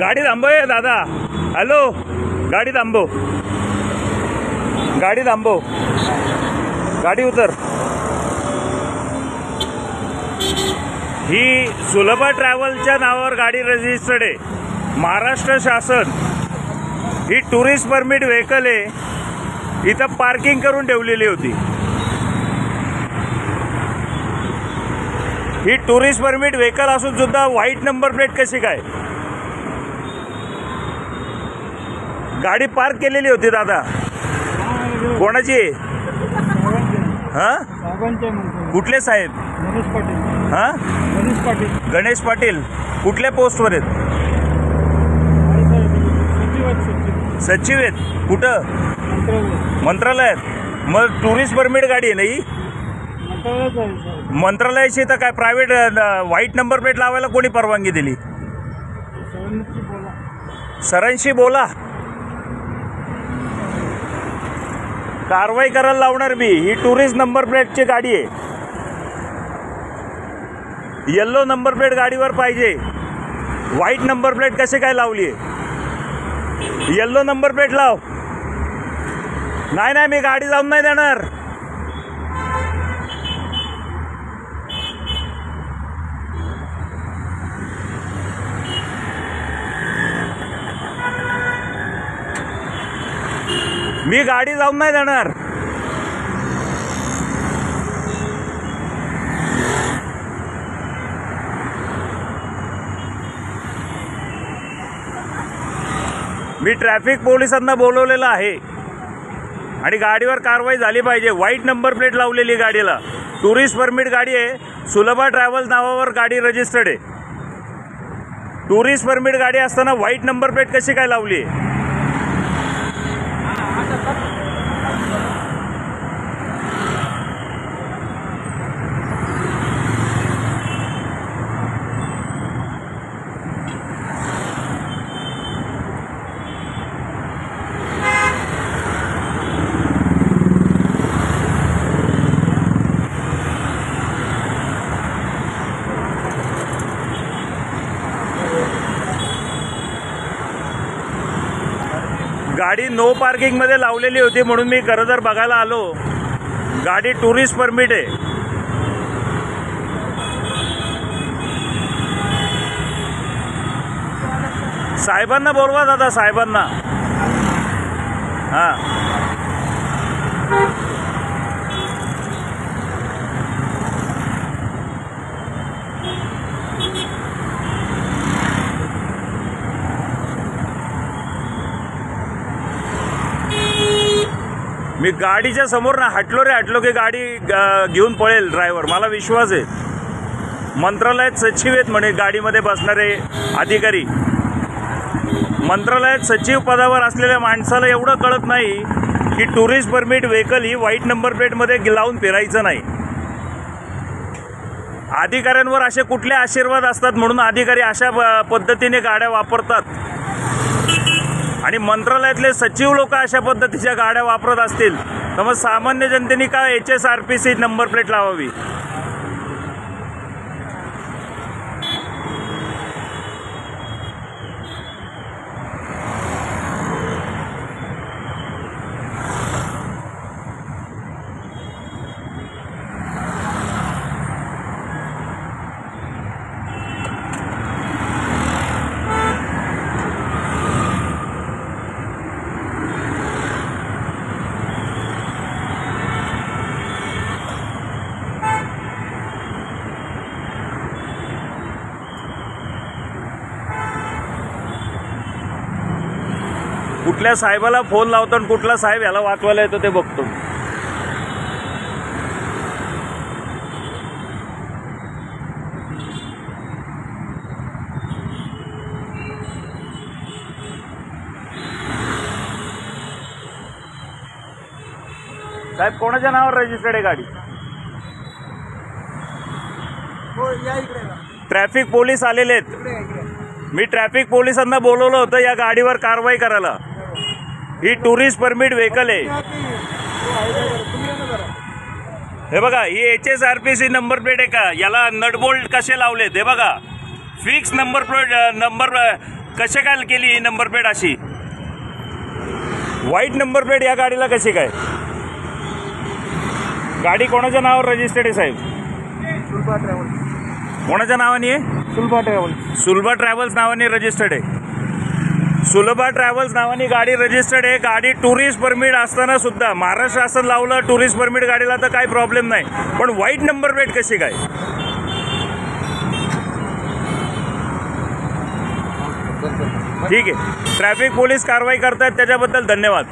गाडी थांबव दादा. हॅलो, गाडी थांबव, गाडी थांबव, गाडी उतर. ही सुलभा ट्रॅव्हलच्या नावावर गाडी रजिस्टर्ड आहे. महाराष्ट्र शासन ही टुरिस्ट परमिट व्हेकल आहे. इथं पार्किंग करून ठेवलेली होती. ही टुरिस्ट परमिट व्हेकल असून सुद्धा व्हाईट नंबर प्लेट कशी काय? गाडी पार्क केलेली होती दादा. कोणाची? हा, कुठले साहेब? गणेश पाटील. हा, गणेश पाटील. गणेश पाटील कुठल्या पोस्टवर आहेत? सचिव आहेत. कुठं? मंत्रालयात. मग टुरिस्ट परमिट गाडी आहे नाही? मंत्रालयाची तर काय प्रायव्हेट व्हाईट नंबर प्लेट लावायला कोणी परवानगी दिली? सरांशी बोला, कारवाई करायला लावणार मी. ही टुरिस्ट नंबर प्लेटची गाडी आहे. येल्लो नंबर प्लेट गाडीवर पाहिजे. व्हाईट नंबर प्लेट कसे काय लावली आहे? येल्लो नंबर प्लेट लाव. नाही नाही, मी गाडी जाऊन नाही देणार. मी गाडी जाऊन नाही देणार. मी ट्रॅफिक पोलिसांना बोलवलेलं आहे आणि गाडीवर कारवाई झाली पाहिजे. व्हाईट नंबर प्लेट लावलेली गाडीला. टुरिस्ट परमिट गाडी आहे. सुलभा ट्रॅव्हल्स नावावर गाडी रजिस्टर्ड आहे. टुरिस्ट परमिट गाडी असताना व्हाईट नंबर प्लेट कशी काय लावली आहे? गाडी नो पार्किंग मध्ये लावलेली होती म्हणून मी खरं बघायला आलो. गाडी टुरिस्ट परमिट आहे. साहेबांना बोलवा दादा, साहेबांना. हा, मी गाडीच्या समोर ना हटलो की गाडी घेऊन पळेल ड्रायव्हर. मला विश्वास आहे. मंत्रालयात सचिव आहेत म्हणे गाडीमध्ये बसणारे अधिकारी. मंत्रालयात सचिव पदावर असलेल्या माणसाला एवढं कळत नाही की टुरिस्ट परमिट व्हेकल ही व्हाईट नंबर प्लेटमध्ये लावून फिरायचं नाही. अधिकाऱ्यांवर असे कुठले आशीर्वाद असतात म्हणून अधिकारी अशा पद्धतीने गाड्या वापरतात. आणि मंत्रालयातले सचिव लोक अशा पद्धतीच्या गाड्या वापरत असतील तर मग सामान्य जनतेने का HSRPC नंबर प्लेट लावावी? कुठल्या साहेबाला फोन लावतो आणि कुठला साहेब याला वाचवायला येतो ते बघतो. साहेब कोणाच्या नावावर रजिस्टर्ड आहे गाडी? ट्रॅफिक पोलीस आलेले आहेत. मी ट्रॅफिक पोलिसांना बोलवलं होतं या गाडीवर कारवाई करायला. ही टुरिस्ट परमिट व्हेकल आहे. हे बघा, ही HSRPC नंबर प्लेट आहे का? याला नट बोल्ट कसे लावलेत हे बघा. फिक्स नंबर प्लेट कसे काय केली ही नंबर प्लेट अशी? व्हाईट नंबर प्लेट या गाडीला कशी काय? गाडी कोणाच्या नावावर रजिस्टर्ड आहे साहेब? सुलभा ट्रॅव्हल्स. कोणाच्या नावाने आहे? सुलभा ट्रॅव्हल्स. सुलभा ट्रॅव्हल्स नावाने रजिस्टर्ड आहे. सुलभा ट्रॅव्हल्स नावाने गाडी रजिस्टर्ड आहे. गाडी टुरिस्ट परमिट असताना सुद्धा महाराष्ट्र शासन लावलं टुरिस्ट परमिट गाडीला तर काही प्रॉब्लेम नाही, पण व्हाईट नंबर प्लेट कशी काय? ठीक आहे, ट्रॅफिक पोलीस कारवाई करतायत त्याच्याबद्दल धन्यवाद.